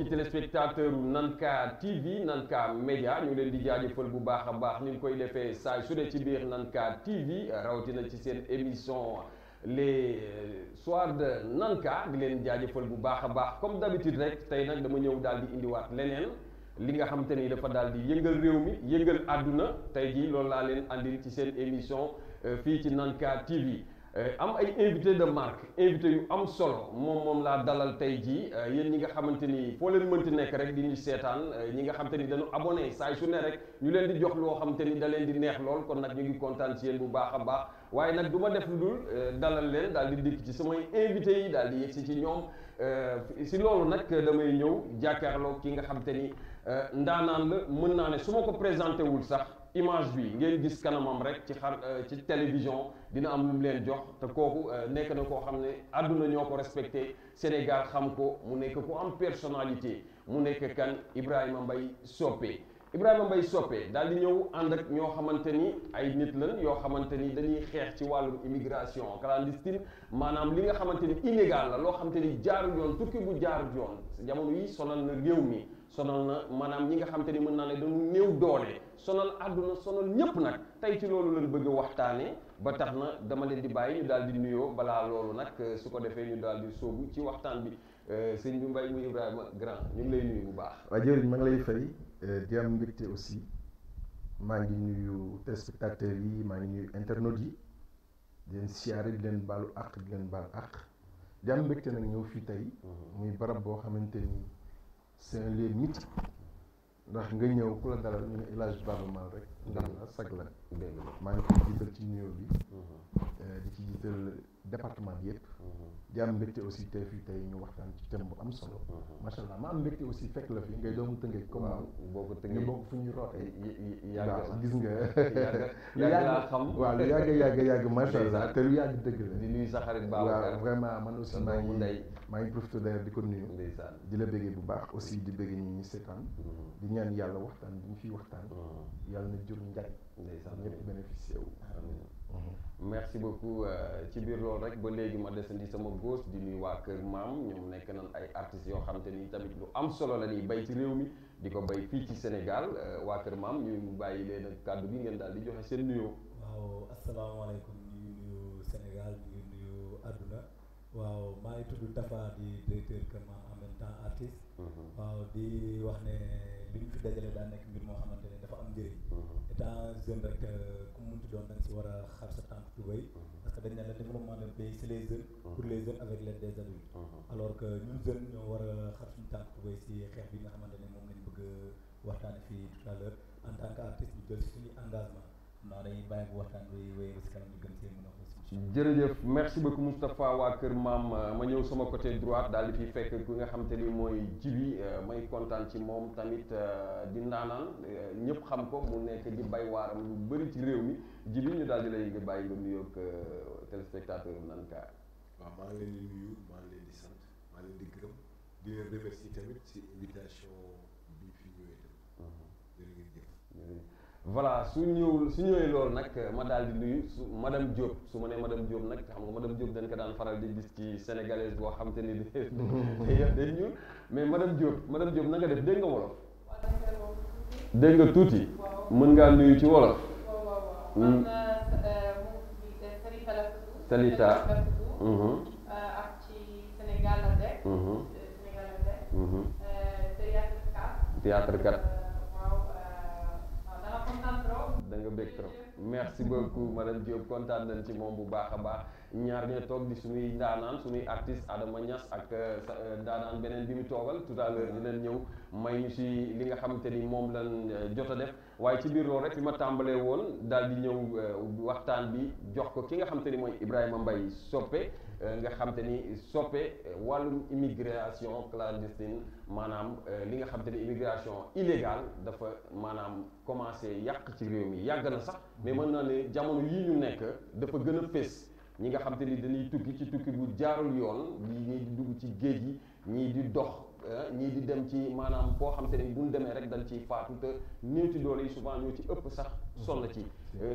téléspectateur Nanka TV Nanka Média ñu leen di jaajëfal bu baax a baax ni ñu koy defee saa su ne ci biir Nanka TV rawatina ci seen émission les soirs de Nanka di leen jaajëfal bu baax a baax comme d'habitude rek tey nag dama ñëw daal di indiwaat leneen li nga xam te ni dafa daal di yëngal réew mi yëngal àdduna tey jii loolu laa leen andil ci seen émission fii ci Nanka TV. am ay invité de marque invité yu am solo moom laa dalal tey jii yéen ñi nga xamante ni foo leen mënti nekk rek di ñu seetaan ñi nga xamante ni dañu abonné saa su ne rek ñu leen di jox loo xamante ni da leen di neex lool kon nag ñu ngi kontaan ci yéen bu baax a baax waaye nag du ma def lu dul dalal leen daal di dikk ci samay invité yi daal di yegsi ci ñoom si loolu nag damay ñëw jàkkaarloo ki nga xamante ni ndaanaan la mën naa ne su ma ko présenté wul sax image bi ngeen gis kanamam rek ci télévision dina am lu mu leen jox te kooku nekk na koo xam ne àdduna ñoo ko respecté Sénégal xam ko mu nekk ku am personnalité mu nekk kan Ibrahima Mbaye Sopé Ibrahima Mbaye Sopé daal di ñëw ànd ak ñoo xamante ni ay nit lañ yoo xamante ni dañuy xeex ci wàllu immigration clandestine maanaam li nga xamante ni illégal la loo xamante ni jaarul yoon tukki bu jaarul yoon jamono yi sonal na réew mi sonal na maanaam ñi nga xamante ni mën naa ne dañu néew doole sonal àdduna sonal ñëpp nag tey ci loolu lañ bëgg a waxtaanee ba tax na dama leen di bàyyi ñu daal di nuyoo balaa loolu nag su ko defee ñu daal di sóobu ci waxtaan bi sëñ bi Mbaye muy Ibrahima grand ñu ngi lay nuyu bu baax. waa jërëjëf ma ngi lay fay di am mbégte aussi maa ngi nuyu téléspectateurs yi maa ngi nuyu internautes yi di leen siyaare di leen baalu àq di leen baal àq di am mbégte nag ñëw fii tey muy barab boo xamante ni c'est un lieu mythique ndax nga ñëw ku la dalal ñu ne El Hadj Baba Maal rek ndax la sag la maa ngi koy jiital ci nuyoo bi di ci jiital département bi yëpp di am mbégte aussi tey fii tey ñu waxtaan ci thème bu am solo macha allah ma am mbégte aussi fekk la fi ngay doomu Tëngéej comme ñu bokk fu ñu rootee waaw gis nga lu yàgg macha allah te lu yàgg dëgg la di nuyu sa xarit Babacar waaw vraiment man aussi maa ngi profité d'ailleurs di ko nuyu di la béggee bu baax aussi di béggee ñi ñi seetaan di ñaan yàlla waxtaan bi ñu fiy waxtaan yàlla na jur njariñ ñëpp bénéficié wu merci beaucoup ci biir loolu rek ba léegi ma desandi sama góos di nuyu waa Kër Maam ñoom nekk nañ ay artistes yoo xam te ni tamit lu am solo la ñuy bay ci réew mi di ko bay fii ci Sénégal waa Kër Maam ñu bàyyi leen ak kàddu gi ngeen daal di joxe seen nuyoo. waaw asalaamaaleykum ñu ngi nuyu Sénégal ñu ngi nuyu àdduna waaw maa ngi tudd Tafa di directeur Kër Maam en même temps artiste. waaw di wax ne li ñu fi dajale daa nekk mbir moo xamante ne dafa am njëriñ. étant jeune rek ku mu munti doon da nga si war a xar sa tànk tubéy parce que dañ ne le développement d'un pays c'est les jeunes pour les jeunes avec l'aide des adultes alors que ñun jeunes ñoo war a xar suñu tànk tubéy si xeex bi nga xamante ne moom lañ bëgg a waxtaane fii tout à l'heure en tant qu'artiste ñu jël si suñuy engagement non dañuy bàyyi bu waxtaan bi wéyee si kanam ñu gën see mën a xuus. jërëjëf merci beaucoup Moustapha waa Kër Maam ma ñëw sama côté droite daal di fi fekk ki nga xam te ni mooy Djibi may kontaan ci moom tamit di ndaanaan ñëpp xam ko mu nekk di bay waaram lu bëri ci réew mi Djibi ñu daal di lay bàyyi nga nuyoog téléspectateur Nanka. waaw maa ngi leen di nuyu maa ngi leen di sant maa ngi leen di gërëm di leen remercier tamit ci invitation bi fi ñëwee tamit jërëjëf. voilà su ñëwee loolu nag ma daal di nuyu madame Diop su ma nee madame Diop nag xam nga madame Diop dañ ko daan faral di gis ci sénégalaise boo xam te ni day ñuul mais madame Diop na nga def dégg nga wolof. dégg nga tuuti. mën ngaa nuyu ci wolof. Salita. ak ci Sénégal la de. théâtre kat. da nga bëgg trop merci beaucoup madame Diop kontaan nañ ci moom bu baax a baax ñaar ñoo toog di suñuy ndaanaan suñuy artiste Adama Niass ak ndaanaan beneen bi mu toogal tout à l'heure dinañ ñëw may ñu si li nga xamante ni moom lañ jot a def waaye ci biir loolu rek fi ma tàmbalee woon daal di ñëw waxtaan bi jox ko ki nga xamante ni mooy Ibrahima Mbaye Sopé nga xamante ni Sopé wàllum immigration clandestine maanaam li nga xamante ni immigration illégale dafa maanaam commencé yàq ci réew mi yàgg na sax mais mën naa ne jamono yii ñu nekk dafa gën a fés ñi nga xamante ni dañuy tukki ci tukki bu jaarul yoon ñii di dugg ci géej gi ñii di dox ñii di dem ci maanaam foo xam te ne buñ demee rek dañ ciy faatu te néew ci doole yi souvent ñoo ci ëpp sax sonn ci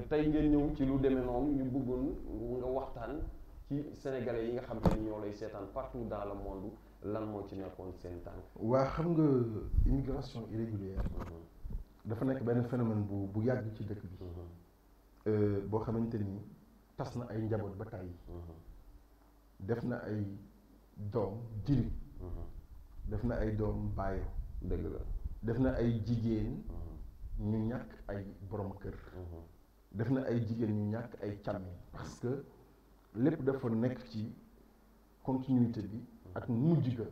tey ngeen ñëw ci lu demee noonu ñu bëggoon nga waxtaan ci sénégalais yi nga xam te ni ñoo lay seetaan partout dans le monde lan moo ci nekkoon seen tànk. waa xam nga immigration irrégulière dafa nekk benn phénomène bu yàgg ci dëkk bi boo xamante ni tas na ay njaboot ba tàyyi def na ay doom jiri def na ay doom bàyyo dëgg la def na ay jigéen ñu ñàkk ay borom kër def na ay jigéen ñu ñàkk ay càmmi parce que lépp dafa nekk ci continuité bi ak mujj ga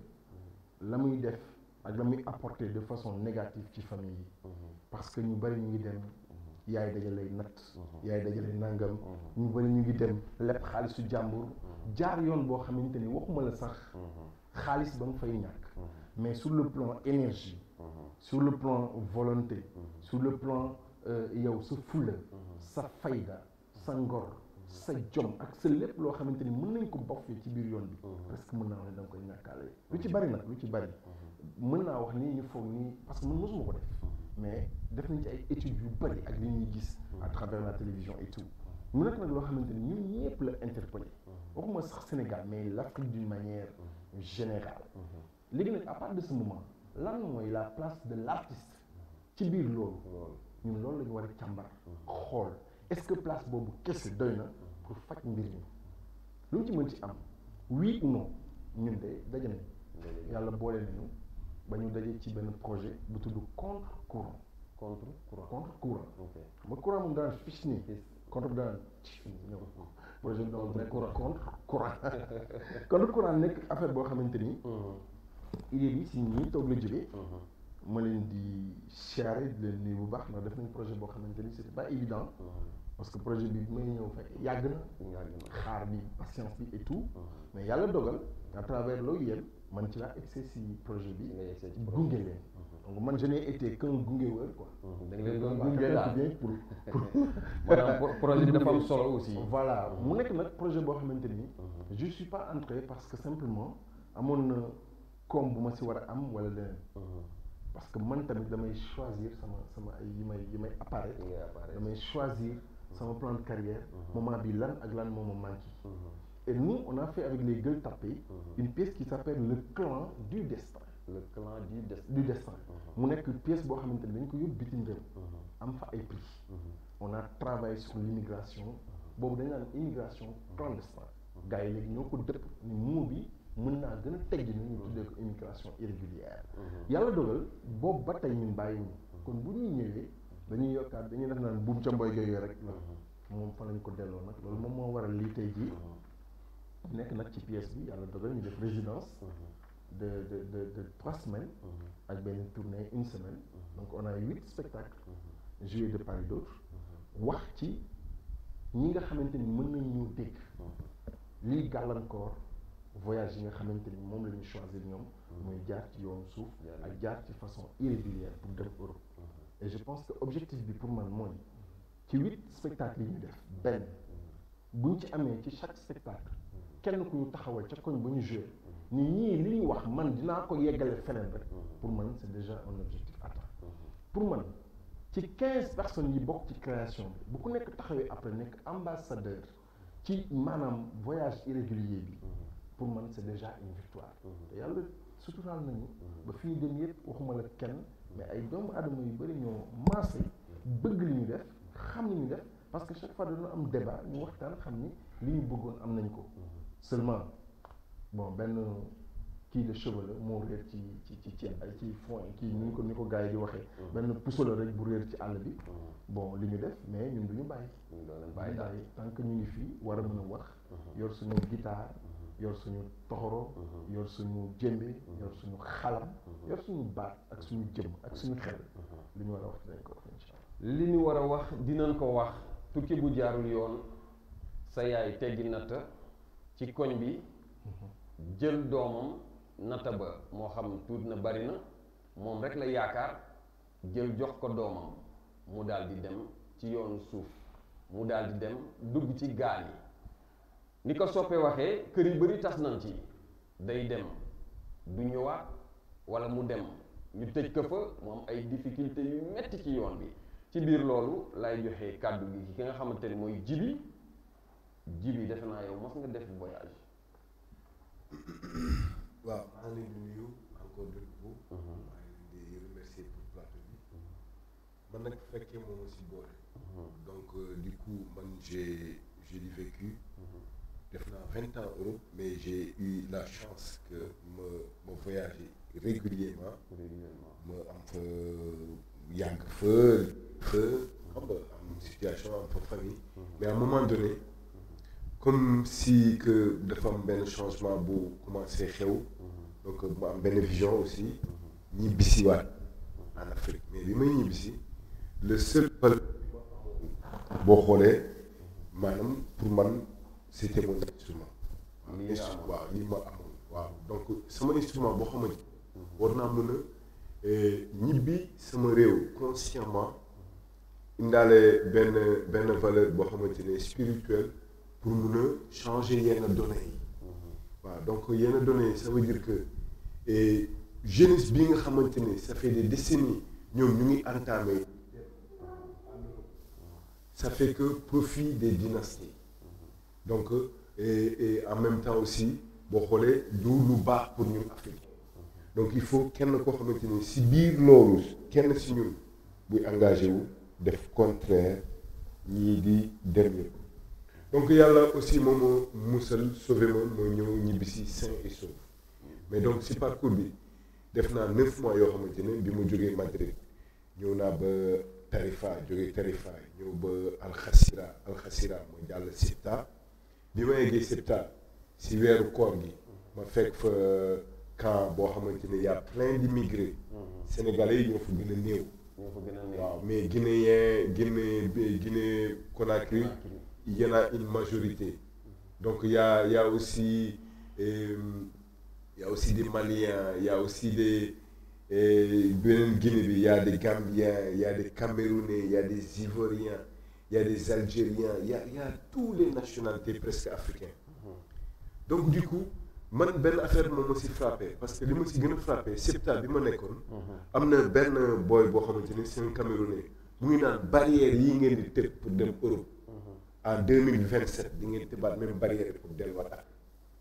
la muy def ak la muy apporter de façon négative ci famille yi parce que ñu bari ñu ngi dem yaay dajalay natt yaay dajalay nangam ñu bari ñu ngi dem lépp xaalisu jàmbur jaar yoon boo xamante ni waxuma la sax xaalis ba nga fay ñàkk mais sur le plan énergie sur le plan volonté sur le plan yow sa fulla sa fayda sa ngor sa jom ak sa lépp loo xamante ni mën nañ ko bofee ci biir yoon bi presque mën naa wax ne da nga koy ñàkkaale lu ci bari nag lu ci bari mën naa wax ni ñu foog nii parce que man mosuma ko def mais def nañ ci ay études yu bari ak li ñuy gis à travers la télévision et tout mu nekk nag loo xamante ni ñun ñëpp la interpellé waxuma sax Sénégal mais l'Afrique d'une manière générale léegi nag à partir de ce moment lan mooy la place de l'artiste ci biir loolu ñun loolu la ñu war a càmbar xool est-ce que place boobu kese doy na pour faj mbir mi lu mu ci mën ci am oui ou non ñun de daje nañ yàlla boole nañu ba ñu daje ci benn projet bu tudd contre courant xam nga courant moom daan fiche nii contre daan ñëw projet bi doon contre courant nekk affaire boo xamante ni idée bi si ñi toog la jógee ma leen di siyaare di leen nuyu bu baax ndax def nañ projet boo xamante ni c'était pas évident parce que projet bi may ñëw fekk yàgg na xaar bi patience bi et tout mais yàlla dogal à travers l'OIM man ci laa excès si projet bi gunge leen donc man je n'ai été qu'un gungeweur quoi da nga leen doon gunge daal bien pour maanaam projet bi dafa am solo aussi voilà mu nekk nag projet boo xamante ni je suis pas entré parce que simplement amoon na koom bu ma si war a am wala leneen parce que man tamit damay choisir sama ay yi may apparaître damay choisir sama plan de carrière moment bi lan ak lan moo ma manqué et nous on a fait avec les Gueule Tapée une pièce qui s'appelle le clan du destin du destin mu nekk pièce boo xamante ni dañ ko yóbbu bitim réew am fa ay prix on a travaillé sur l'immigration boobu dañ naan immigration clandestine gars yi léegi ñoo ko dëpp ni moo bi mën naa gën a teggi ni ñu tuddee ko immigration irrégulière yàlla dogal boobu ba tey ñun bàyyiwuñu kon bu ñuy ñëwee dañuy yokkaat dañuy def naan buum ca mboy géyoo rek la moom fa lañ ko delloo nag loolu moom moo waral lii tey jii nekk nag ci pièce bi yàlla dogal ñu def résidence de 3 semaines ak benn tournée 1 semaine donc on a 8 spectacles joués de part et d'autre wax ci ñi nga xamante ni mën nañ ñoo dégg lii gàllankoor voyage yi nga xamante ni moom la ñu choisir ñoom muy jaar ci yoonu suuf ak jaar ci façon irrégulière pour dem Europe et je pense que objectif bi pour man mooy ci 8 spectacles yi ñu def benn buñ ci amee ci chaque spectacle kenn ku ñu taxawal ca koñ ba ñu joué ni ñii li ñu wax man dinaa ko yeggale feneen rek pour man c'est déjà un objectif atteint pour man ci 15 personnes yi bokk ci création bi bu ku nekk taxawee après nekk ambassadeur ci maanaam voyage irrégulier bi pour man c'est déjà une victoire te yàlla suturaal nañu ba fi ñu dem yëpp waxuma la kenn mais ay doomu adama yu bëri ñoo maase bëgg li ñu def xam li ñu def parce que chaque fois dañoo am débat ñu waxtaan xam ni li ñu bëggoon am nañ ko seulement bon benn kii de cheveux la moo réer ci fond kii ni ko gars yi di waxee benn puso la rek bu réer ci àll bi bon li ñu def mais ñun duñu bàyyi tant que ñu ngi fii war a mën a wax yor suñu guitare yor suñu toxoro yor suñu jëmbe yor suñu xalam yor suñu baat ak suñu jëm ak suñu xel li ñu war a wax dinañ ko wax incha allah li ñu war a wax dinañ ko wax tukki bu jaarul yoon sa yaay teggi natta ci koñ bi jël doomam natta ba moo xam tuut na bari na moom rek la yaakaar jël jox ko doomam mu daal di dem ci yoonu suuf mu daal di dem dugg ci gaal yi ni ko soppe waxee kër yu bari tas nañ ci day dem du ñëwaat wala mu dem ñu tëj ko fa mu am ay difficultés yu metti ci yoon bi ci biir loolu lay joxe kàddu gi ki nga xamante ni mooy Djiby defe naa yow mos nga def voyage. waaw maa ngi leen di nuyu encore de nouveau. maa ngi leen di remercier pour plateau bi. man nag fekkee moom aussi boole. donc du coup man j'ai du vécu. def naa 20 ans Europe mais j'ai eu la chance que ma voyager régulièrement. ma am fa yàgg fa xam nga am situation am fa famille. mais à un moment donné. comme si que dafa am benn changement bu commencé xew. donc mu am benn vision aussi. ñibbisiwaat en Afrique mais bi may ñibbisi le seul boo xoolee maanaam pour man c'était mon instrument. waaw li ma amoon waaw donc sama instrument boo xamante war naa mën a ñibbi sama réew consciemment indaale benn valeur boo xamante ne spirituelle. pour mun a changer yenn données yi. waaw donc yenn données yi ça veut dire que jeunesse bi nga xamante ne ça fait des décennies ñoom ñu ngi entamé. ça fait que profit des dynasties. donc et en même temps aussi boo xoolee du lu baax pour ñun Afrique. donc il faut kenn koo xamante ne si biir loolu kenn si ñun buy engagé wu def contraire ñii di dem yëpp. donc yàlla aussi moom moo musal sauvé ma mooy ñëw ñibbisi sain et sauf mais donc si parcours bi def naa 9 mois yoo xamante ne bi mu jógee Madrid ñëw naa ba Tarifa jógee Tarifa ñëw ba Alxasira mooy jàll Sibta bi ma yeggee Sibta si weeru koor gi ma fekk fa camp boo xamante ne y a plein d'immigrés sénégalais yi ñoo fa gën a néew. waaw mais Guinée Conakry. Il y en a une majorité. Donc il y a aussi des Maliens, il y a aussi des Guinée, il y a des Gambiens, il y a des Camerounais, il y a des Ivoiriens, il y a des Algériens, il y a toutes les nationalités presque africaines. Donc du coup, man benn affaire moom ma si frappé parce que li ma si gën a frappé Sibta bi ma nekkoon. am na benn boy boo xamante ni c'est un Camerounais mu ngi naan barrière yi ngeen di tëb pour dem Europe. en 2027 di ngeen tëbaat même barrière pour delluwaat Afrique.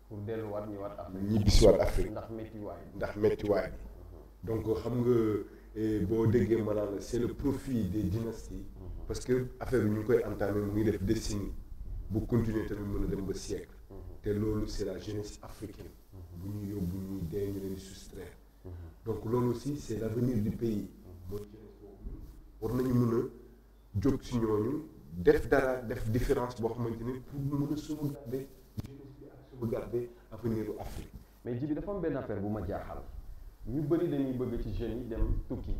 pour delluwaat ñëwaat Afrique. ñibbisiwaat Afrique. ndax méttiwaay donc xam nga boo déggee ma naan la c'est le profit des dynasties. parce que affaire bi ñu ngi koy entamé mu ngi def décennie bu continuer tamit mën a dem ba siècle. te loolu c'est la jeunesse africaine. bu ñu yóbbu ñuy dee ñu leen di soustraire. donc loolu aussi c'est l'avenir du pays. mooy jeunesse boobu war nañu mën a jóg si ñooñu. def dara def différence boo xamante ni pour mën a sauvegarder jeunesse bi ak sauvegarder avenir u Afrique. mais Djiby dafa am benn affaire bu ma jaaxal ñu bëri dañuy bëgg ci jeunes yi dem tukki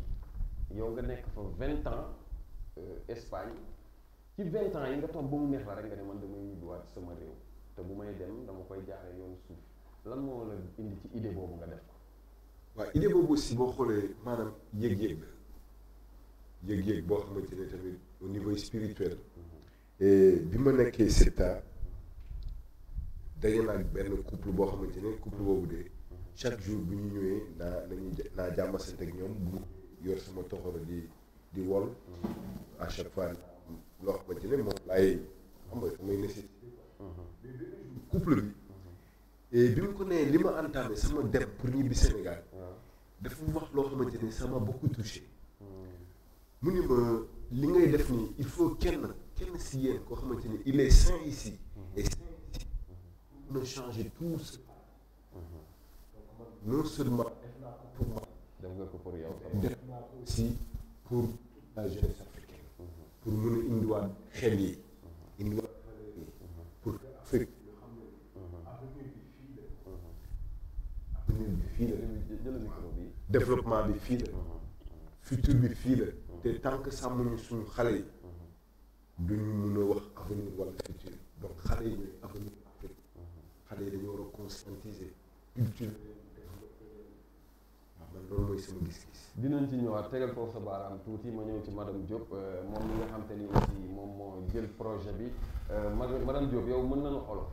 yow nga nekk fa 20 ans Espagne ci 20 ans yi nga toog ba mu neex la rek nga ne man damay ñibbiwaat sama réew te bu may dem dama koy jaaree yoonu suuf lan moo la indi ci idée boobu nga def ko. waaw idée boobu aussi boo xoolee maanaam yëg-yëg la yëg-yëg boo xamante ne tamit au niveau spirituel. et bi ma nekkee Sibta daje naa benn couple boo xamante ne couple boobu de chaque jour bu ñu ñëwee naa jàmmasante ak ñoom bu yor sama toxoro di wol à chaque fois loo xamante ne moom laay xam nga samay nécessité couple bi et bi mu ko nee li ma entamé sama dem pour ñibbi Sénégal dafa wax loo xamante ne ça m'a beaucoup touché mu ni ma li ngay def nii il faut kenn si yéen koo xamante ni il est sain ici et sain ici pour changer tout ça non seulement def naa ko pour moi def nga ko pour yow def naa ko aussi pour la jeunesse africaine pour mën a indiwaat xel yi indiwaat valeur yi pour que Afrique yoo xam ne avenir bi fii la développement bi fii la futur bi fii la te tant que sàmmuñu suñu xale yi duñu mun a wax avenir wala futur donc xale yi ñooy avenir Afrique xale yi dañoo war a conscientiser culture waaw man loolu mooy sama gis-gis. dinañ ci ñëwaat tegal foofu sa baaraam tuuti ma ñëw ci madame Diop moom mi nga xam te ni aussi moom moo jël projet bi madame Diop yow mën nañu olof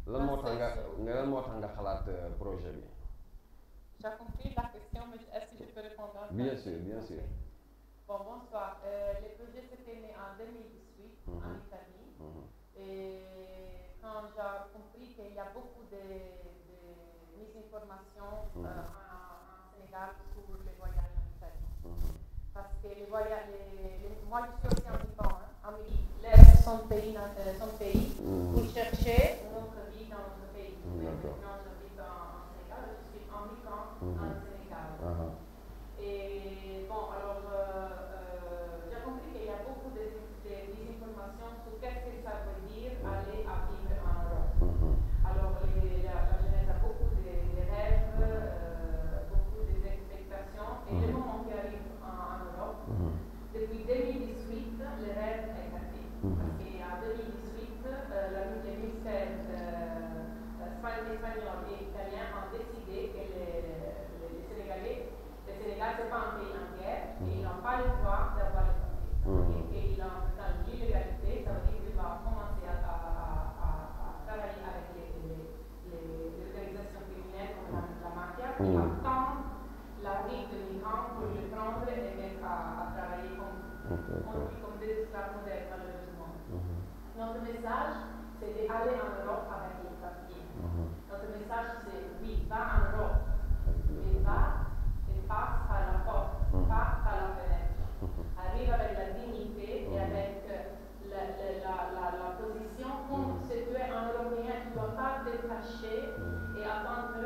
lan moo tax nga xalaat projet bi. Tu as compris la question, mais est-ce que je peux répondre? Bien sûr, bien sûr. Bon, bonsoir. Le projet s'était né en 2018 en Italie. Et quand j'ai compris qu'il y a beaucoup de misinformations en Sénégal sur les voyages en Italie. Parce que les voyages, moi je suis aussi en mi-temps, en Midi. Laisse son pays pour chercher notre vie dans notre pays. D'accord. Maintenant, j'habite en Sénégal, je suis en mi-temps en Sénégal. Et bon, alors, j'ai compris qu'il y a beaucoup de désinformations sur qu'est-ce que ça veut dire aller à vivre en Europe. Alors, la jeunesse a beaucoup de rêves, beaucoup d'expectations, et le moment qui arrive en Europe, depuis 2018, le rêve est parti. Parce qu'en 2018, le ministère espagnol et italien ont décidé que les Sénégalais, le Sénégal, ce n'est pas un pays en guerre, et ils n'ont pas le droit d'avoir les papiers. Ça veut dire qu'ils ont dans l'illégalité, ça veut dire qu'ils vont commencer à travailler avec les organisations criminelles comme la mafia, qui attendent l'arrivée de migrants pour les prendre et les mettre à travailler comme des esclaves modernes, malheureusement. Notre message, c'est d'aller en Europe avec les papiers. Notre message, c'est oui, va en Europe, mais va et passe par la porte, pas par la fenêtre. Arrive avec la dignité et avec la position comme si tu es un Européen, tu ne dois pas te cacher et attendre.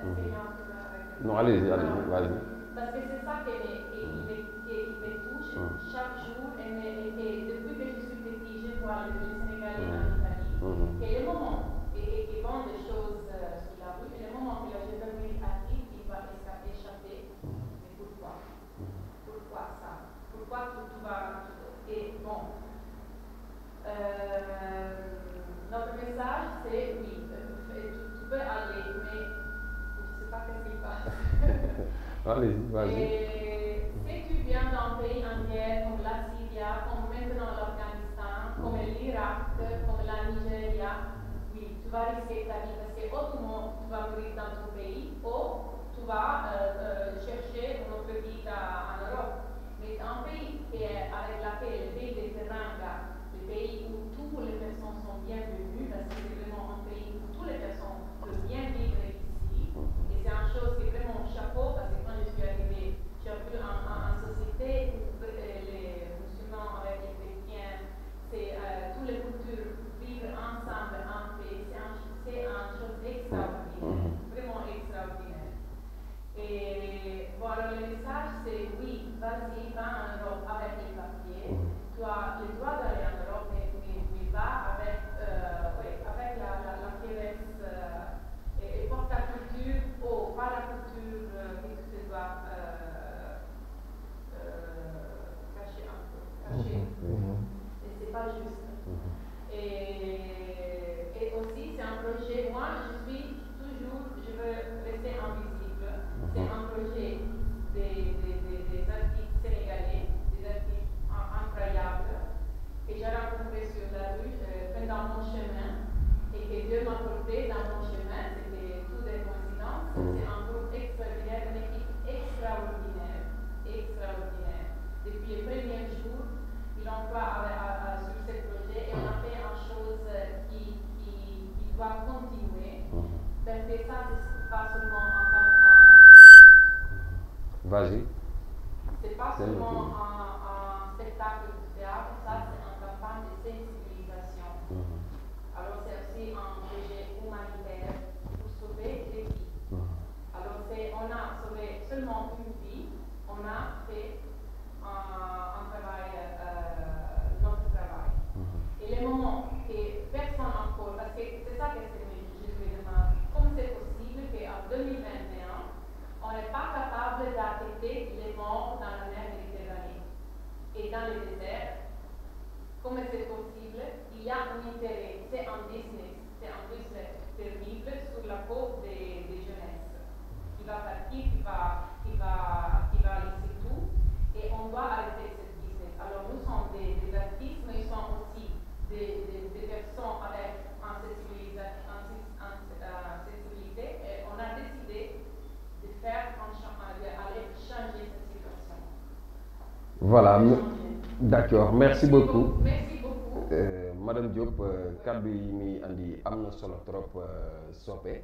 Est-ce qu'il y a un problème avec Non, allez-y, vas-y. Parce que c'est ça qui me touche chaque jour et depuis que je suis petit, je vois les Sénégalais en Italie, que le moment qui vend des choses sur la rue, et le moment que la gendarmerie arrive, il va échapper. Mais pourquoi? Pourquoi ça? Pourquoi tu vas... Et bon, notre message c'est oui, tu peux aller, mais je ne sais pas qu'est-ce qu'il passe. Allez-y, vas-y. Et si tu viens d'un pays en guerre comme la Syrie, comme maintenant l'Afghanistan, comme l'Irak, comme la Nigeria, oui, tu vas risquer ta vie parce que autrement tu vas mourir dans ton pays ou tu vas chercher une autre vie en Europe. Mais un pays qui est avec laquelle le pays des Teranga, le pays où toutes les personnes sont bienvenues, parce que c'est vraiment un pays où toutes les personnes peuvent bien vivre ici. Et c'est une chose qui est vraiment chapeau parce que quand je suis arrivée, j'ai vu en société où les musulmans avec les chrétiens, c'est toutes les cultures vivre ensemble en paix. C'est une chose extraordinaire, vraiment extraordinaire. Et voilà, le message c'est oui, vas-y, va en Europe avec les papiers. Tu as le droit d'aller en Europe, mais va avec la fieresse et porte ta culture ou pas la culture que tu dois cacher un peu. Et c'est pas juste. Et aussi, c'est un projet, moi je veux rester invisible. C'est un projet des artistes sénégalais, des artistes incroyables, que j'ai rencontrés sur la rue pendant mon chemin et que Dieu m'a porté dans mon chemin. C'était tout des coïncidences. C'est un groupe extraordinaire, une équipe extraordinaire. Depuis les premiers jours, il emploie sur ce projet et on a fait une chose qui doit continuer. Parce que ça, c'est pas seulement Vas-y. c'est pas seulement un spectacle de théâtre, ça c'est une campagne de sensibilisation. Alors c'est aussi un projet humanitaire pour sauver des vies. Alors on a sauvé seulement une vie, on a fait un travail, notre travail. Et le moment que personne encore, parce que c'est ça que je me demande, comment c'est possible qu'en 2021, on n'est pas capable d'arrêter les morts dans la mer Méditerranée et dans les déserts. Comment c'est possible? Il y a un intérêt, c'est un business terrible sur la peau des jeunesses qui va partir, qui va laisser tout, et on doit arrêter ce business. Alors nous sommes des artistes, mais ils sont aussi des personnes avec une sensibilité, et on a décidé de faire voilà d'accord merci beaucoup. Merci beaucoup. Madame Diop kaddu yi muy andi am na solo trop Sopé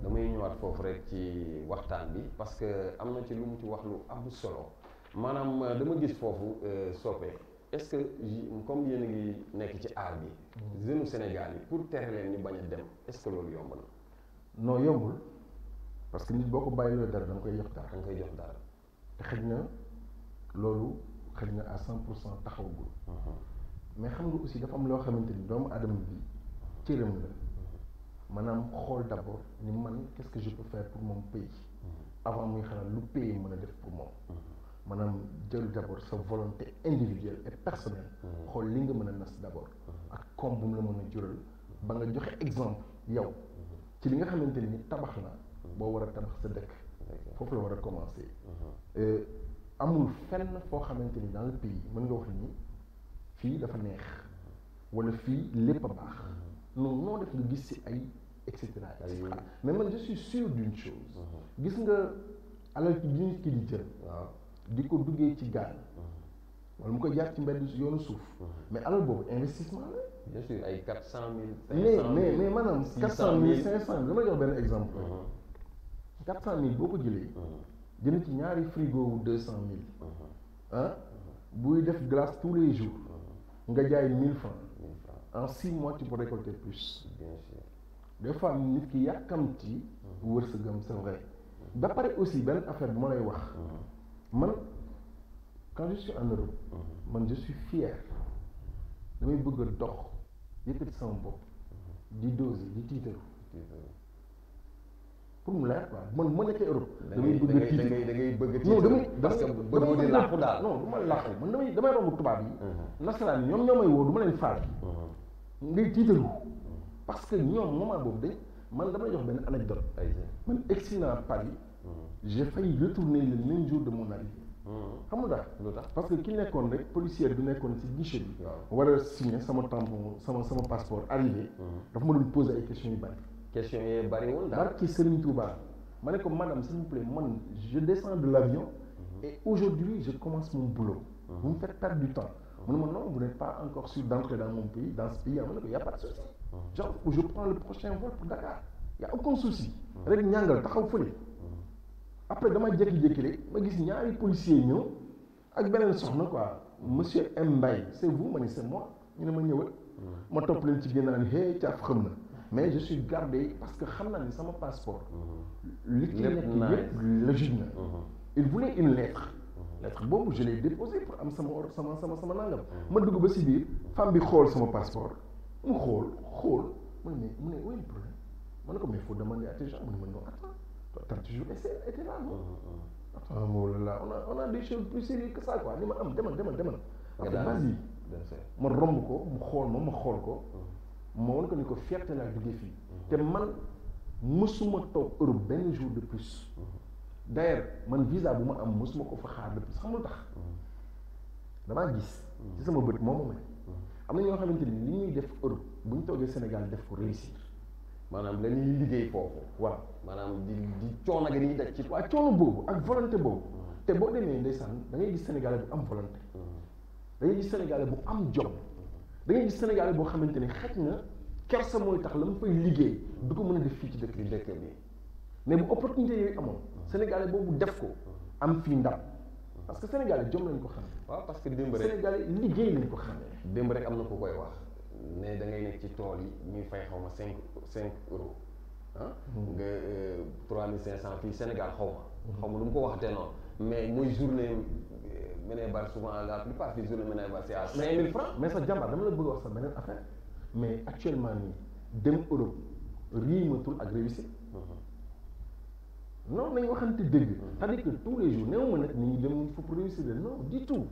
damay ñëwaat foofu rek ci waxtaan bi parce que am na ci lu mu ci wax lu am solo maanaam dama gis foofu Sopé est-ce que comme yéen a ngi nekk ci aar bi jeune Sénégal yi pour tere leen ñu bañ a dem est-ce que loolu yomb na. non yombul parce que nit boo ko bàyyiloo dara da nga koy jox dara. da nga koy jox dara. te xëj na loolu xëj na à 100% taxawagul. mais xam nga aussi dafa am loo xamante ni doomu aadama bi cëram la maanaam xool d'abord ni man qu'est-ce que je peux faire pour mon pays avant muy xalaat lu pays mën a def pour moom maanaam jël d'abord sa volonté individuelle et personnelle xool li nga mën a nas d'abord ak koom bu mu la mën a jural ba nga joxe exemple yow ci li nga xamante ni tabax la boo war a tabax sa dëkk foofu la war a commencer amul fenn foo xamante ni dans le pays mën nga wax ni fii dafa neex wala fii lépp a baax non noo def nga gis ci ay et cetera mais man je suis sûr d'une chose gis nga alal ci bi nit ki di jël di ko duggee ci gaal wala mu koy jaar ci mbedd yoonu suuf mais alal boobu investissement la bien sûr ay 400 000 000 mais maanaam 400 000 500 000 dama jox benn exemple 400 000 boo ko jëlee jënd ci ñaari frigo wu 200 000 ah buy def glace tous les jours nga jaay 1000 francs en 6 mois tu peux récolter plus. bien sûr des fois nit ki yàkkamti wërsëgam c'est vrai ba pare aussi benn affaire bu ma lay wax man quand je suis en Europe man je suis fier damay bëgg a dox yëkkati sama bopp di doser di tiitaru pour mu leer quoi man ma nekkee Europe damay bëgg a tiitaru da ngay bëgg a non tiitaru parce que bëgg di làqu daal non du ma làqu man damay romb tubaab yi nasaraan yi ñoom ñoo may woo du ma leen faal ngay tiitaru parce que ñoom moment boobu dañ man dama jox benn anecdote man egsi naa Paris j'ai failli retourner le même jour de mon arrivée xam nga lu tax parce que ki nekkoon rek policier bi nekkoon ci guichet bi war a signer sama tampon sama passeport arrivé dafa ma doon poser ay questions yu bari question yi bari woon daal barki Serigne Touba ma ne ko madame s'il vous plaît man je descends de l'avion et aujourd'hui je commence mon boulot vous me faites perdre du temps mu ne ma non vous n'êtes pas encore sûr d'entrer dans mon pays dans ce pays ma ne ko y a pas de souci genre je prends le prochain vol pour Dakar y a aucun souci rek ñàngal taxaw fële après dama jékki-jékki rek ma gis ñaari policiers ñëw ak beneen soxna quoi monsieur M Mbaye c'est vous ma ne c'est moi ñu ne ma ñëwal ma topp leen ci ginnaaw ni hey caaf xam na mais je suis gardé parce que xam naa ni sama passeport li ci nekk yëpp logique na il voulait une lettre boobu je l'ai déposé pour am sama nangam ma dugg ba si biir femme bi xool sama passeport mu xool mu ne où est le problème ma ne ko mais il faut demander à tes gens mu ne ma non attends t'as toujours été là non attends moo la on a des choses plus sérieuses que ça quoi ni ma am demal ok vas-y ma romb ko mu xool ma xool ko ma won ko ni ko fierté laa duggee fii te man mësuma toog Europe benn jour de plus d'ailleurs man visa bu ma am mësuma ko fa xaar de plus xam lu tax damaa gis ci sama bët moo ma may am na ñoo xamante ni li ñuy def Europe bu ñu toogee Sénégal def ko réussir maanaam la ñuy liggéey foofu waaw maanaam di coono ga ñuy daj ci waaw coono boobu ak volonté boobu te boo demee ndeysaan da ngay gis Sénégalais bu am volonté da ngay gis Sénégalais bu am jom da ngay gis Sénégalais boo xamante ni xëj na kersa mooy tax la mu fay liggéey du ko mën a def fii ci dëkk bi mais bu opportunité yooyu amoon Sénégalais boobu def ko am fii ndam parce que Sénégalais jom lañ ko xam. waaw parce que démb rek Sénégalais liggéey lañ ko xamee. démb rek am na ku koy wax ne da ngay nekk ci tool yi ñuy fay xaw ma 5 euros ah. nga 3500 fii Sénégal xaw ma lu mu ko waxatee noonu mais muy journée Ménébar souvent la plupart des journées Ménébar c'est à 5000 francs. mais sa jàmbaar dama la bëgg a wax sa beneen affaire mais actuellement nii dem Europe riimatul ak réussir. non nañ waxante dëgg c'est-à-dire que tous les jours néew ma nag nit ñi dem il faut pour réussir non du tout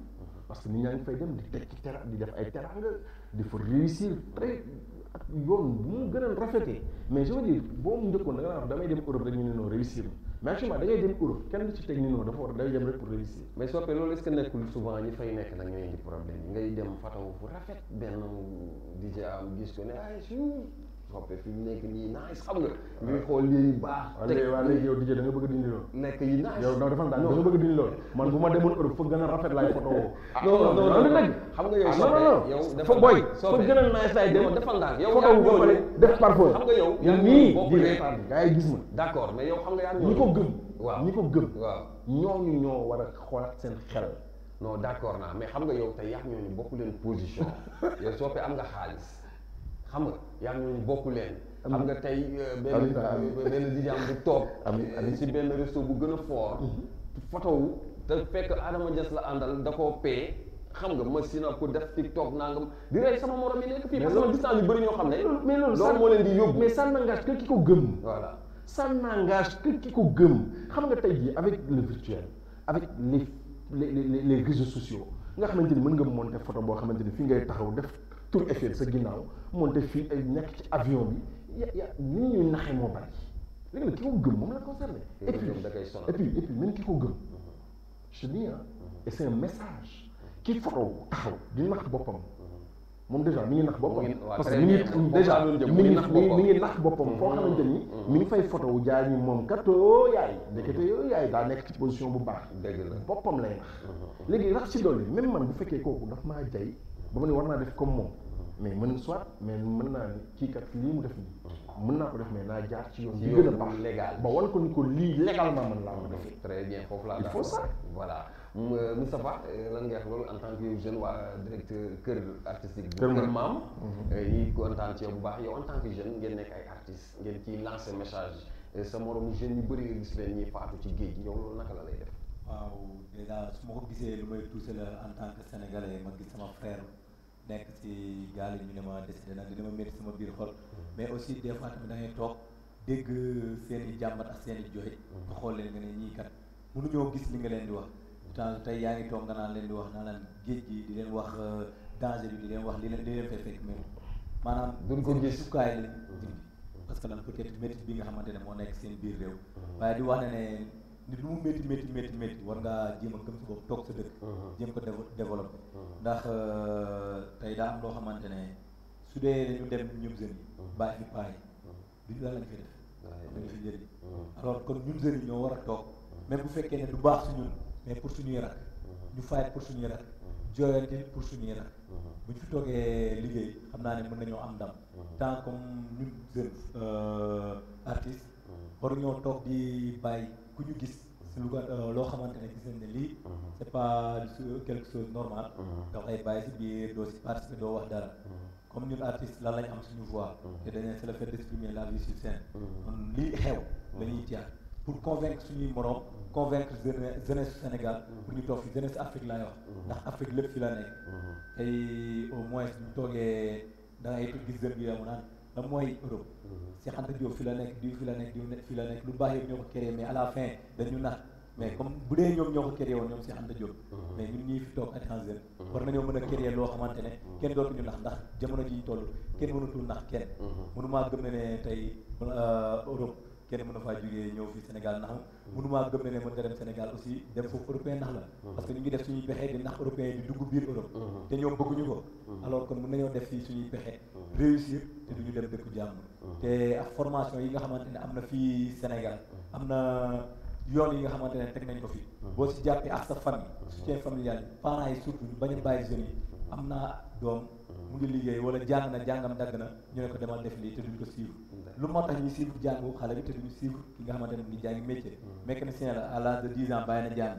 parce que nit ñaa ngi fay dem di tekki di def ay teranga di fa réussir très ak yoon bu mu gën a rafetee mais je veux dire boo mu njëkkoon da nga naan damay dem Europe rek ñu ne non réussir mais actuellement da ngay dem Europe kenn du ci teg ni non dafa war day dem rek pour réussir. mais soppe loolu est-ce que nekkul souvent ñi fay nekk nag ñooy indi problème yi ngay dem fataw fu rafet benn DJ am gis ko ne ay soppe fi mu nekk nii nice xam nga ñu ngi xool lii baax waa léegi yow DJ da nga bëgg a dindi loolu nekk yi nice yow dafa da nga bëgg a dindi loolu man bu ma demoon Europe fa gën a rafet laay photo woo non nag xam nga yow non soppe yow fa boy soppe fa gën a nice laay dem defal ndànk yow photo wu ba pare def parfum xam nga yow nii bokk di leen reetaan gars yi gis ma d'accord mais yow xam nga yaa ñi ko gëm waaw ñi ko gëm waaw ñooñu ñoo war a xoolaat seen xel non d'accord naa mais xam nga yow tey yaa ñooñu bokku leen position yow soppe am nga xaalis xam nga yaa ñooñu bokku leen xam nga tey benn dijaam bu toog si benn resto bu gën a fort photo wu te fekk Adama Diass la àndal da koo pee xam nga machine ko def TikTok nangam di rey sama morom yi nekk fii parce que man gis naa ñu bëri ñoo xam ne mais loolu moo leen di yóbbu mais ça n'engage que ki ko gëm voilà ça n'engage que ki ko gëm xam nga tey jii avec le virtuel avec les réseaux sociaux nga xamante ni mën nga monter photo boo xamante ni fii ngay taxaw def tour Eiffel sa ginnaaw monter fii ay nekk ci avion bi ya ni ñuy naxee moo bari léegi nag ki ko gëm moom la concerné et puis même ki ko gëm je dis et c'est un message ki photo taxaw di nax boppam moom déjà mi ngi nax boppam parce que mi ngi déjà mi ngi nax boppam foo xamante ni mi ngi fay photo wu jaay ñi moom katoo yaay ndekete yoo yaay daa nekk ci position bu baax boppam lay nax léegi rax ci dolli même man bu fekkee kooku daf maa jay ba ma ne war naa def comme moom mais mën soit mais mën naa ni kii kat lii mu def nii mën naa ko def mais naa jaar ci yoon bi gën a baax légal ba wan ko ni ko lii légalement mën laa ko def très bien foofu laa il faut ça voilà Moustapha lan nga wax loolu en tant que jeune waa directeur kër artistique bu Kër Maam ñi kontaan ci yow bu baax yow en tant que jeune ngeen nekk ay artistes ngeen ciy lancer message sa moromu jeune yu bëri nga gis leen ñuy faatu ci géej gi yow loolu naka la lay def waaw déjà su ma ko gisee lu may touché la en tant que sénégalais ma gis sama frère nekk ci gaal yi ñu ne ma décédé nag dina ma métti sama biir xol mais aussi des fois tamit da ngay toog dégg seen i jàmbat ak seen i jooy nga xool leen nga ne ñii kat mënuñoo gis li nga leen di wax pourtant tey yaa ngi toog nga naan leen di wax naa leen géej gi di leen wax danger bi di leen wax li leen fay fekk mais maanaam duñ ko gis sukaay lañ dindi parce que lan peut-être métti bi nga xamante ne moo nekk seen biir réew waaye di wax ne nit lu mu métti war ngaa jéem a gëm sa bopp toog sa dëkk jéem ko développé ndax tey daa am loo xamante ne su dee dañu dem ñun jeunes yi bàyyi fi paay duñu lan lañ fi def dañu fi njëriñ alors kon ñun jeunes yi ñoo war a toog même bu fekkee ne du baax su ñun mais pour suñuy rak ñu fayet pour suñuy rak jooyante pour suñuy rak bu ñu fi toogee liggéey xam naa ne mën nañoo am ndam tant comme ñun jeunes artistes waruñoo toog di bàyyi ku ñu gis si lu loo xamante ne gis nañ ne lii c'est pas quelque chose normal nga koy bàyyi si biir doo si participer doo wax dara comme ñun artistes lan lañ am suñu voix te dañu c'est le fait d'exprimer la vie sur scène kon lii xew la ñuy théâtre pour convaincre suñuy moroom convaincre jeunesse Sénégal pour ñu toog fi jeunesse Afrique laay wax ndax Afrique lépp fi la nekk tey au moins ñu toogee da ngay gis jeune bi yow naan la mooy Europe Cheikh Anta Diop fi la nekk diw fi la nekk diw fi la nekk lu baax yëpp ñoo ko créé mais à la fin dañu nax mais comme bu dee ñoom ñoo ko créé woon ñoom Cheikh Anta Diop mais ñun ñii fi toog étant jeune war nañoo mën a créer loo xamante ne kenn dootuñu nax ndax jamono ji ñu toll kenn mënatul nax kenn mënumaa gëm ne tey Europe kenn mën na faa jógee ñëw fii Sénégal nax mënumaa gëm ne mën nga dem Sénégal aussi dem foofu européen nax la parce que ñu ngi def suñuy pexe di nax européen di dugg biir Europe te ñoom bëgguñu ko alors kon mën nañoo def fii suñuy pexe réussir te duñu dem dëkku jàmm te ak formation yi nga xamante ne am na fii Sénégal am na yoon yi nga xamante ne teg nañ ko fi boo si jàppee ak sa famille soutien familial yi parents yi surtout ñu bañ a bàyyi jeunes yi am naa doom mu ngi liggéey wala jàng na jàngam dagg na ñu ne ko demal def lii te duñ ko suivre lu moo tax ñuy suivre jàngu xale bi te duñu suivre ki nga xamante ne mu ngi jàngi métier mécanicien la à l'âge de 10 ans bàyyi na jàng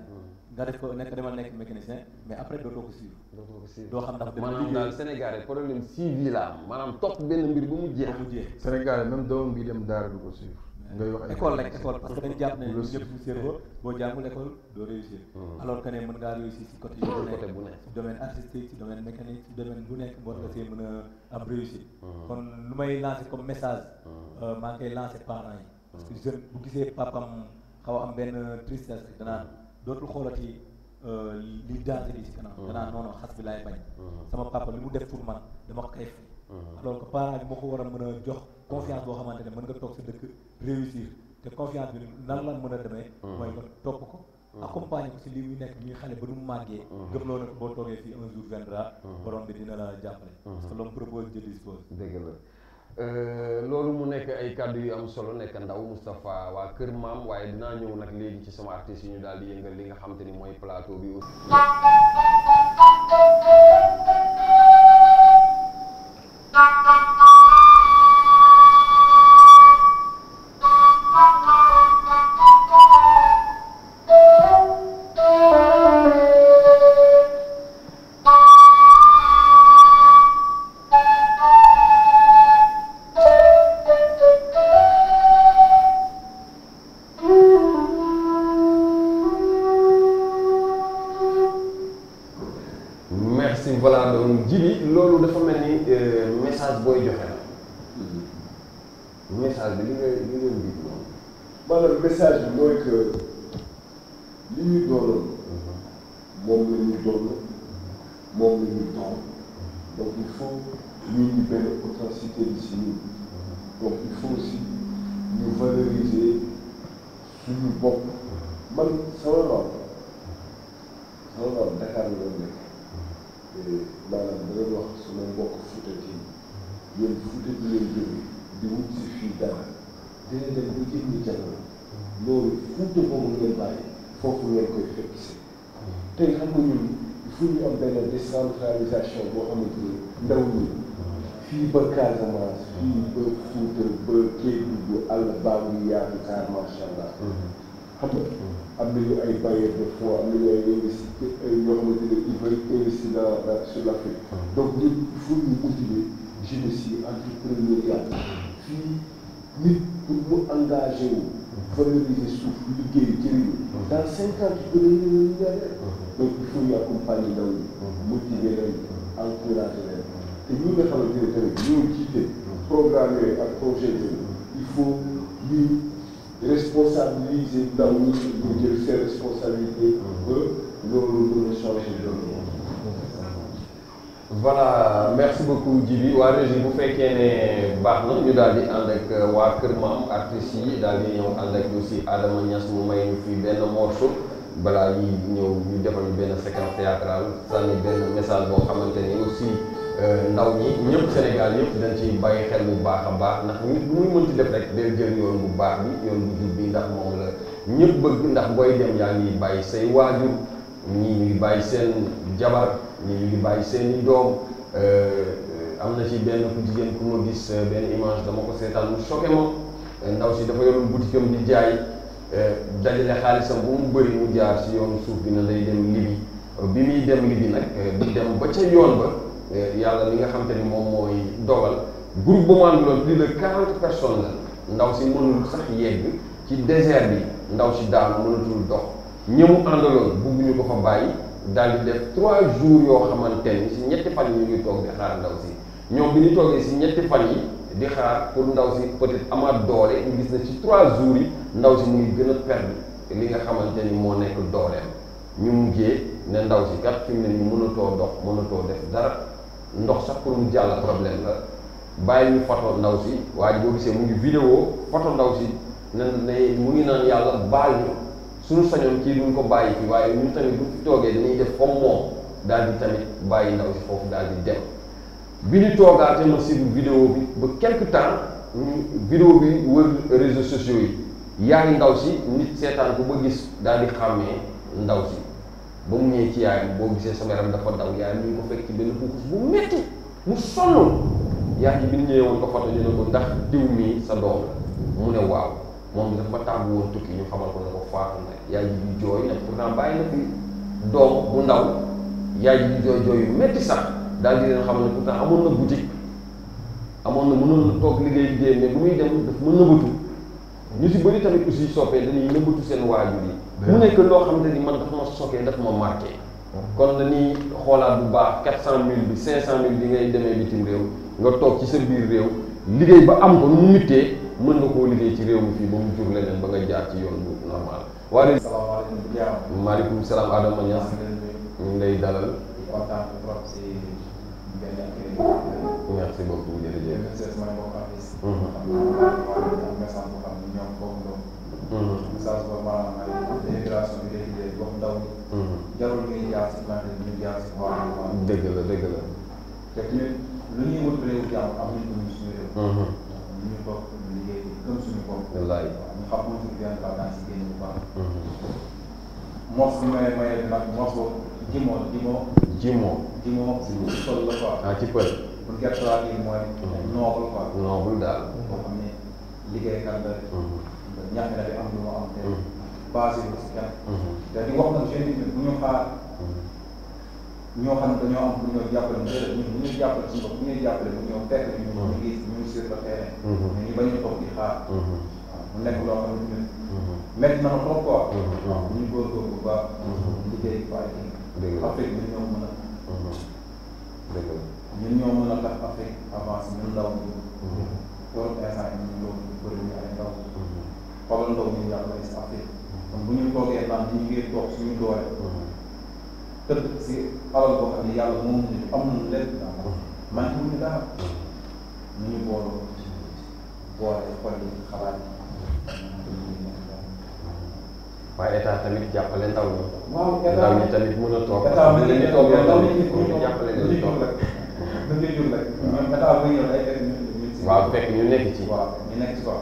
nga def ko nekk demal nekk mécanicien mais après dootoo ko suivre doo xam ndax maanaam daal Sénégal problème civil la am maanaam topp benn mbir ba mu jeex Sénégal même doom bi dem daara du ko suivre ngay wax école rek école parce que dañu jàpp ne ñun ñëpp ñu cerveau boo jàngul école doo réussir alors que ne mën ngaa réussir si côté bu nekk si domaine artistique si domaine mécanique si domaine bu nekk boo nga see mën a am réussir kon lu may lancer comme message maa ngi koy lancer parents yi parce que jeune bu gisee papam xaw a am benn tristesse rek danaan dootul xoolati li danger bi si kanam danaan non non xas bi laay bañ sama papa li mu def pour man dama ko koy fay alors que parent bi moo ko war a mën a jox confiance boo xamante ne mën nga toog sa dëkk réussir te confiance bi nan la mën a demee mooy nga topp ko accompagner ko si lii muy nekk ñuy xale ba nu mu màggee gëm loo nag boo toogee fii un jour viendra borom bi dina la jàppale parce que l'homme propose Dieu dispose dëgg la loolu mu nekk ay kàddu yu am solo nekk ndaw Moustapha waa Kër Maam waaye dinaa ñëw nag léegi ci sama artistes yi ñu daal di yëngal li nga xam te ni mooy plateau bi aussi. merci voilà donc Djiby loolu dafa mel ni message booy joxe la message bi li nga njit moom maanaam message bi mooy que li ñu doonoon moom la ñu doon moom la ñu doon donc il faut ñu indi benn authenticité bi si ñun donc il faut aussi ñu valoriser suñu bopp man sama maam Dakar la doon nekk maanaam da doon wax sama mbokk Fuuta ci yéen Fuuta bi leen jóge di wut si fii dara dina dem ba jënd jamono loolu Fuuta boobu ngeen bàyyi foofu ngeen koy fekk si tey xam nga ñun il faut ñu am benn décentralisation boo xamante ni ndaw ñi fii ba Casamance fii ba Fuuta ba Kédougou àll baabu yaatu kaar macha allah xam nga am nañu ay bailleurs de fonds am nañu ay investisseurs yoo xamante ne ils veulent investir sur l'Afrique donc ñun il faut ñu motiver jeunesse yi entrepreneuriat fii nit pour mu engagé wu valoriser suuf liggéey jëriñu dans 5 ans tu peux devenir millionnaire donc il faut ñu accompagner ndaw ñi motiver leen encourager leen te ñi nga xamante ne tamit ñoo jiite programme yooyu ak projet yooyu il faut ñu responsabiliser ndaw ñi ñu jël seen responsabilité ba loolu mën a changer loolu. voilà merci beaucoup Djiby waa régie bu fekkee ne baax na ñu daal di ànd ak waa Kër Maam artistes yi daal di ñëw ànd ak aussi Adama Niass mu may ñu fii benn morceau balaa ñuy ñëw ñu defal ñu benn séquence théâtrale sànni benn message boo xamante ni aussi ndaw ñi ñëpp Sénégal yëpp dañ ci bàyyi xel bu baax a baax ndax nit lu muy mënti def rek day jël yoon bu baax bi yoon bu jub bi ndax moom la ñëpp bëgg ndax booy dem yaa ngi bàyyi say waajur ñii ñu ngi bàyyi seen jabar ñii ñu ngi bàyyi seen i doom am na ci benn ku jigéen ku ma gis benn image dama ko seetaan mu choqué ma ndaw si dafa yoroon boutique am di jaay dajale xaalisam bu mu bëri mu jaar si yoonu suuf bi na lay dem Libi bi muy dem Libi nag di dem ba ca yoon ba yàlla li nga xam te ni moom mooy dogal groupe ba mu ànduloon plus de 40 personnes la ndaw si mënul sax yegg ci désert bi ndaw si daanu mënatul dox ñëmu àndaloon bugguñu ko fa bàyyi daal di def 3 jours yoo xamante ni si ñetti fan yi ñu ngi toog di xaar ndaw si ñoom bi ñu toogee si ñetti fan yi di xaar pour ndaw si peut-être amaat doole ñu gis na ci 3 jours yi ndaw si muy gën a perdre li nga xamante ni moo nekk dooleem ñu mujjee ne ndaw si kat fi mu ne ñu mënatoo dox mënatoo def dara ndox sax pour mu jàll problème la bàyyi ñu photo ndaw si waa ji boo gisee mu ngi vidéo photo ndaw si ne mu ngi naan yàlla baal ñu suñu sañoon kii duñ ko bàyyi fi waaye ñun tamit buñ fi toogee dañuy def comme moom daal di tamit bàyyi ndaw si foofu daal di dem bi ñu toogaate ma suivre vidéo bi ba quelque temps vidéo bi wër réseaux sociaux yi yaay ndaw si nit seetaan ko ba gis daal di xàmmee ndaw si ba mu ñëwee ci yaayam boo gisee sama yaram dafa daw yaay ñu ngi ko fekk ci benn pukus bu metti mu sonn yaay ji bi ñu ñëwee woon ko foto ñu ne ko ndax diw mii sa doom la mu ne waaw moom dafa ma tàggu woon tukki ñu xamal ko ne ko faatu na yaay ji di jooy nag pourtant bàyyi na fi doom bu ndaw yaay ji di jooy jooy yu metti sax daal di leen xamal ne pourtant amoon na boutique amoon na mënoon na toog liggéey mais bu muy dem daf ma nëbbatu ñu si bëri tamit aussi soppee dañuy nëbbatu seen waajur yi mu nekk loo xamante ni man dafa ma choqué dafa ma marqué kon dañuy xoolaat bu baax 400 000 bi 500 000 bi ngay demee bitim réew nga toog ci sa biir réew liggéey ba am ko nu mu mittee mën nga koo liggéey ci réew mi fii ba mu jur leneen ba nga jaar ci yoon bu normal waaye salaamaaleykum. maaleykum salaam Adama Niass ñu ngi lay dalal kontaan trop si benn merci beaucoup jërëjëf message boo xam ne ñoom boobu doon message boobu maanaam ay immigration bi léegi wax ndaw jarul ngay jaar si mante ñu jaar si dëgg la dëgg la te lu ñuy wut réew jàmm am nañ ko ñu suñu réew mos bi may maye nag mosu jimo ci pël la quoi. ah ci pël. pour gerte laa kii mooy noble quoi. noble daal. boo xam ne liggéeykat la. ñax na bi am lu mu am te basé wu si kenn. te di wax nag jeunes yi bu ñu xaar ñoo xam ne dañoo am bu ñoo jàppale ñun bu ñu jàppale suñu bopp bu ñuy jàppale bu ñëw fekk ñu ñu sur le terrain. mais ñu bañ a toog di xaar. waaw mu nekk loo xam ne ñun métti na ma trop quoi. ñu góorgóorlu bu baax. liggéey waaye Afrique ñun ñoo mën a. ñun ñoo mën a tax Afrique avance ñun ndaw ñi. loolu instant yii ñun loolu bëri ñu ay ndaw. xoolal ndaw ñu yàlla si Afrique. kon bu ñu toogee naan ñu ngi toog suñu doole. tëdd si alal boo xam ne yàlla moom ñu am nañu lépp man ñu dara. ñu ñu boole xol yi xalaat yi. waaye état tamit jàppale ndaw ñi. waaw ndaw ñi tamit mën a toog. état bi dañuy toog ndaw ñi jàppale leen dañuy toog. jur rek même état bu ñëw day fekk ñu si. waaw fekk ñu nekk ci. waaw ñu nekk ci quoi.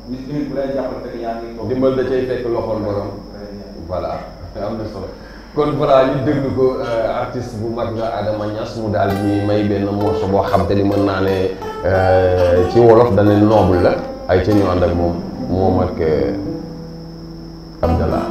nit ñi bu lay jàppale fekk yaa ngi toog. dimbal da cay fekk loxol borom. voilà am na solo. kon voilà ñu déglu ko artiste bu mag la Adama Niass mu daal ñuy may benn morceau boo xam te ni mën naa ne ci wolof dana noble la ay ca ñu ànd ak moom ak Abdallah.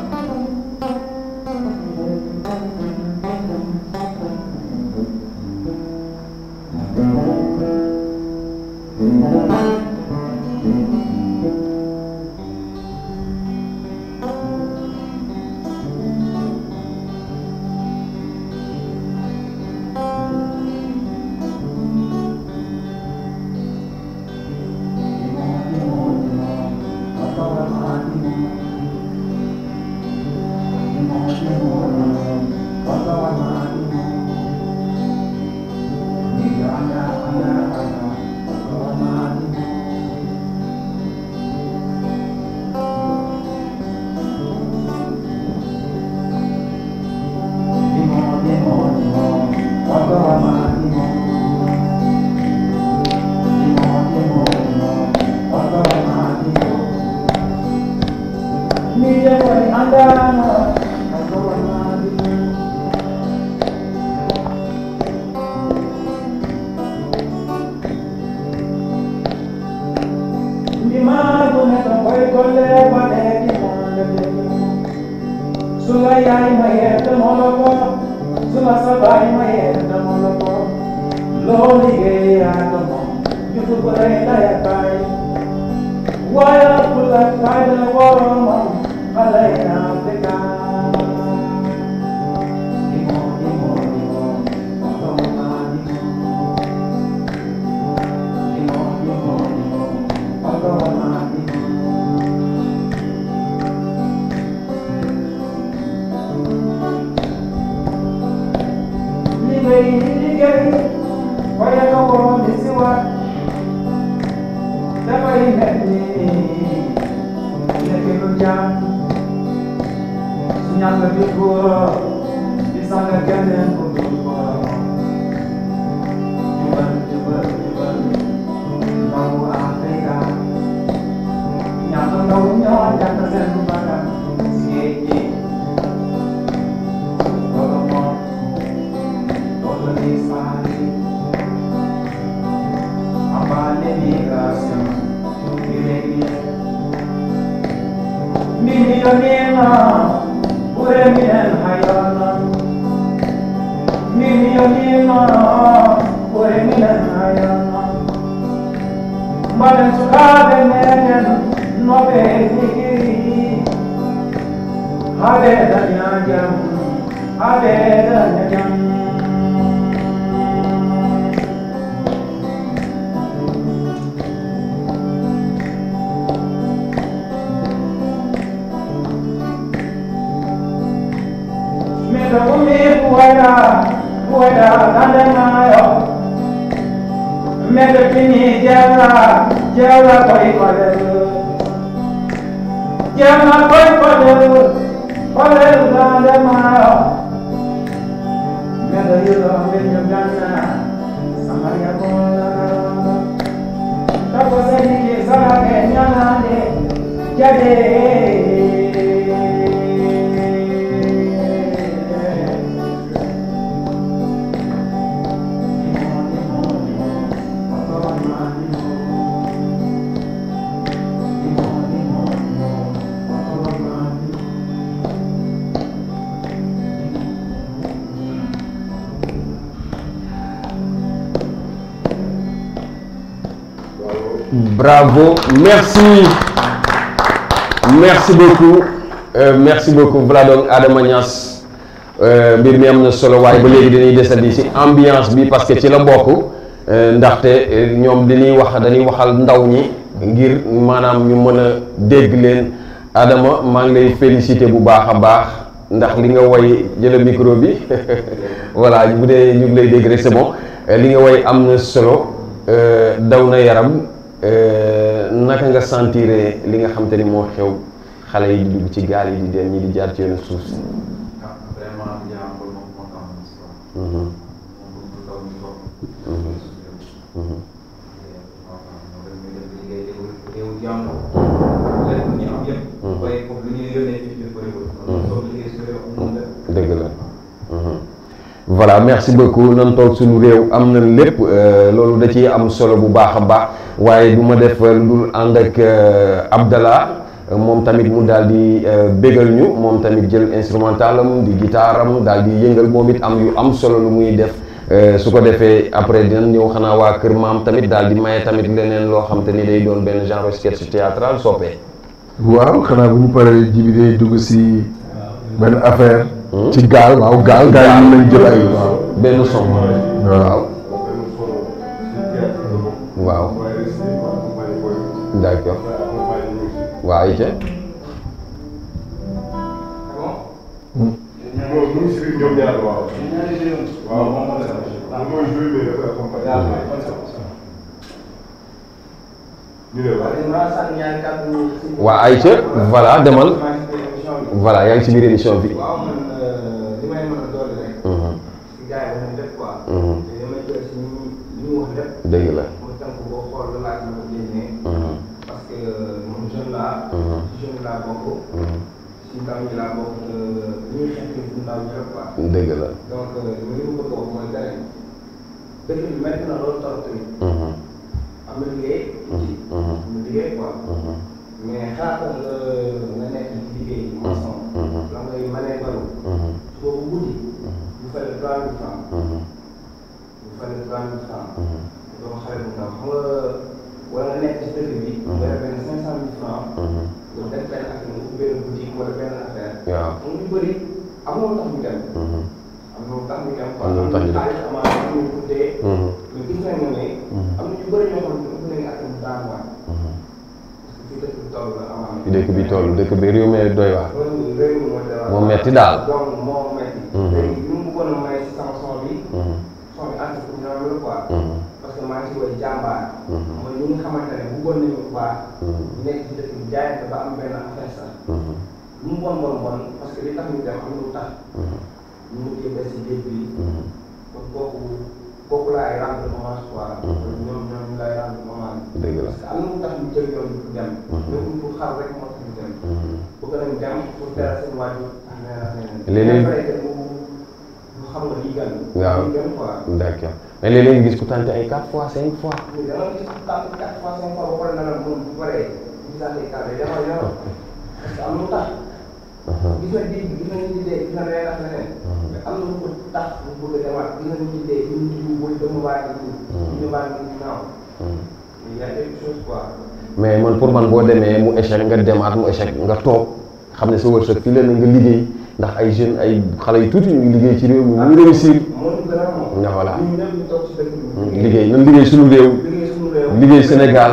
bravo merci beaucoup voilà donc Adama Niass mbir mi am na solo waaye ba léegi dañuy desandi ci ambiance bi parce que ci la bokk ndaxte ñoom dañuy waxal ndaw ñi ngir maanaam ñu mën a dégg leen Adama maa ngi lay féliciter bu baax a baax ndax li nga woy jël micro bi voilà bu dee ñu ngi lay dégg rek c'est bon li nga woy am na solo daw na yaram naka nga sentiré li nga xam te ni moo xew xale yi di dugg ci gaal yi di dem ñi di jaar ci yoonu suuf si. vraiment jaam ko moom moo tax moom du taw ñu toog réew jàmm lépp ñu am yëpp waaye foofu lu ñuy yónnee ci biir bëriwul soo liggéey su réew am na dëgg la voilà merci beaucoup nan toog suñu réew am na lépp loolu da ciy am solo bu baax a baax waaye du ma def lu dul ànd ak Abdallah moom tamit mu daal di bégal ñu moom tamit jël instrumentalam di guitaram daal di yëngal moom it am yu am solo lu muy def su ko defee après dinañ ñëw xanaa waa kër maam tamit daal di maye tamit leneen loo xam te ni day doon benn genre sketch théâtral soppee waaw xanaa bu ñu paree jibi day dugg si benn affaire ci gaal waaw gaal yi mën nañ jël ay waaw benn son waaw d'accord waaw ayca waa ayca voilà demal voilà yaa ngi ci biir émission bi dëgg la dëgg la donc li mu bëgg a wax mooy dara dëkk bi métti na loolu trop tamit am na liggéey mu liggéey quoi mais xaaral nga nekk ci liggéey maçon la ngay mënee balu boobu guddi bu fay 3000 francs bu fay 3000 francs doo xale bu ndaw xam nga wala nga nekk ci dëkk bi nga benn 500 000 francs nga def benn affaire nga ubbi benn boutique wala benn affaire waaw mu ñu bëri am na lu tax ñu dem am na lu tax ñu dem quoi am na lu tax ñu dem amaana am ñu tuddee mais gis nañ ne am na ñu bëri ñoo xam ne ëpp nañu affaire bu daan waat parce que fii dëkk bi toll la amaana dëkk bi toll dëkk bi réew mi doy waar réew mi moo doy waar moo metti daal donc moo metti léegi li mu bëggoon a may si sama son bi ànd pour ñoom la quoi parce que maa ngi si woy jàmbaar mooy ñi nga xamante ne bëggoon nañu waa nekk ci dëkk bi jaayante ba am benn affaire sax lu mu bon parce que li tax ñu dem am lu tax ñu mujjee des si géej bi kon kooku laay rendre hommage quoi ñoom laay rendre hommage dëgg la parce que am na lu tax ñu jël yoon pour dem mais pour xar rek moo tax ñu dem bëgg nañ dem pour teral seen waajur ak leneen ñu xam nga lii gan waaw d'accord mais léeg-léeg nga gis ku tànte ay 4 fois 5 fois dama gis ku tànte 4 fois 5 fois ba pare na la moom bu paree gisaat ay kàddu demal yoon parce que am lu tax gis na di gis na ñu dee gis na leneen ak leneen mais am na lu ko tax mu bëgg a demaat gis na ñu dee ñu jiw booy dama waay ñu waay ñu ginnaaw il y a quelque chose quoi mais man pour man boo demee mu échec nga demaat mu échec nga toog xam ne sa wërsëg fii la na nga liggéey ndax ay jeunes ay xale yu tuuti ñu ngi liggéey ci réew mi ñu réussir nga voilà liggéey nan liggéey suñu réew liggéey Sénégal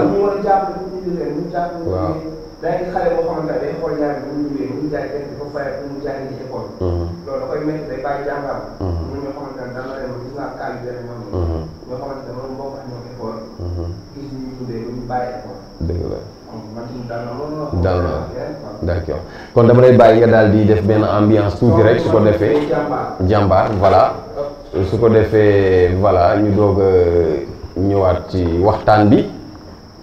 waaw day xale boo xamante ne day xool ñaar bu ñu liggéey bu ñu jaay kenn dafa fayal bu ñu jaay ci école loolu da koy métti day bàyyi jàngal ñoo xamante ne dana dem gis naa cas yu demee noonu ñoo xamante ne moom boo ko ñoo école gis ñu tuddee bu ñu bàyyi école dëgg la dal na d'accord kon dama lay bàyyi nga daal di def benn ambiance tuuti rek su ko defee jàmbaar voilà su ko defee voilà ñu doog a ñëwaat ci waxtaan bi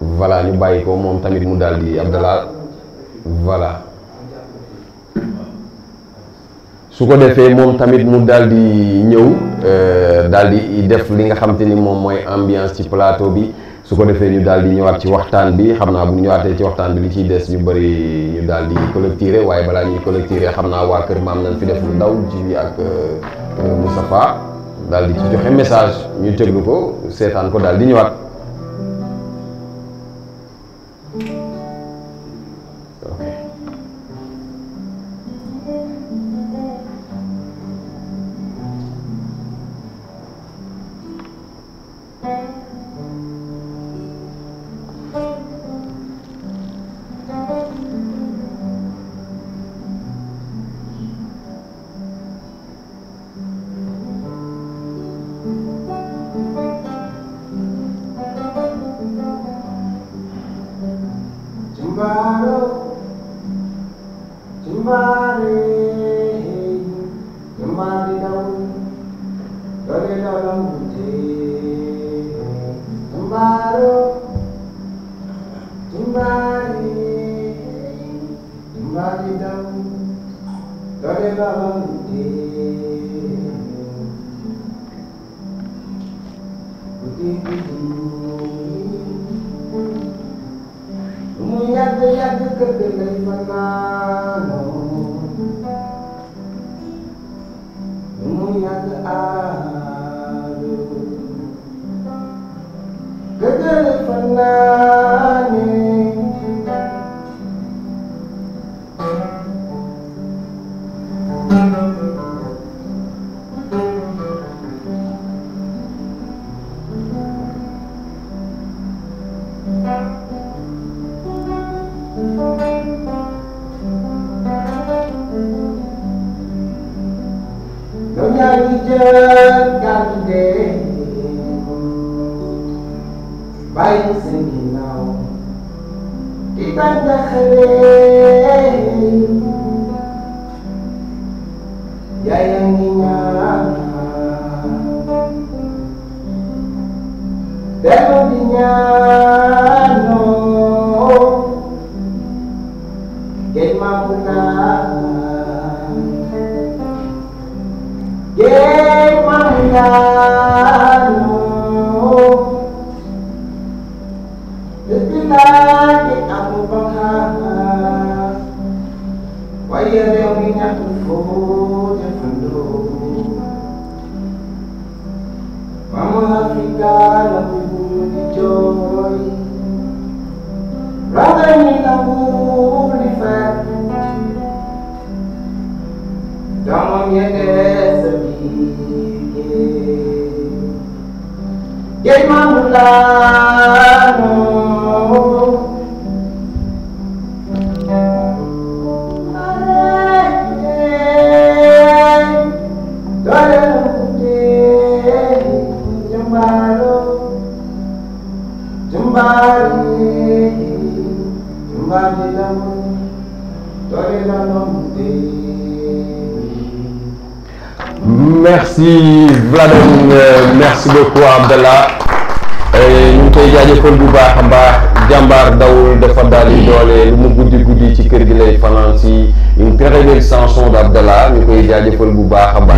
voilà ñu bàyyi ko moom tamit mu daal di Abdallah voilà su ko defee moom tamit mu daal di ñëw daal di def li nga xam te ni moom mooy ambiance ci plateau bi su ko defee ñu daal di ñëwaat ci waxtaan bi xam naa bu ñu ñëwaatee ci waxtaan bi li ciy des ñu bëri ñu daal di collecter waaye balaa ñuy collecter xam naa waa kër maam nañ fi def lu ndaw ji ak Moustapha daal di ci joxe message ñu teglu ko seetaan ko daal di ñëwaat. dole balonte mu yàgg yàgg kër gi lay fanaanoo mu yàgg aalu kër gi lay fanaanee bàyyi seen ginnaaw kita jaxale yaaya ngi ñaan delloo di ñaanoo géej maamu naan géej maamu naanoo lagi aku bahas waya réew mi ñàkk foo jëfandoo mama Afrika la bu di jooy raga ñi nangu li fekk doomam ya des sa biir géej maamu laanoo Merci Vladimir, merci beaucoup Abdallah. ñu ngi koy jaajëfal bu baax a baax jàmbaar dawul dafa daal di doole lu mu guddi guddi ci kër gi lay fanaan si une très belle chanson d'Abdallah ñu koy jaajëfal bu baax a baax.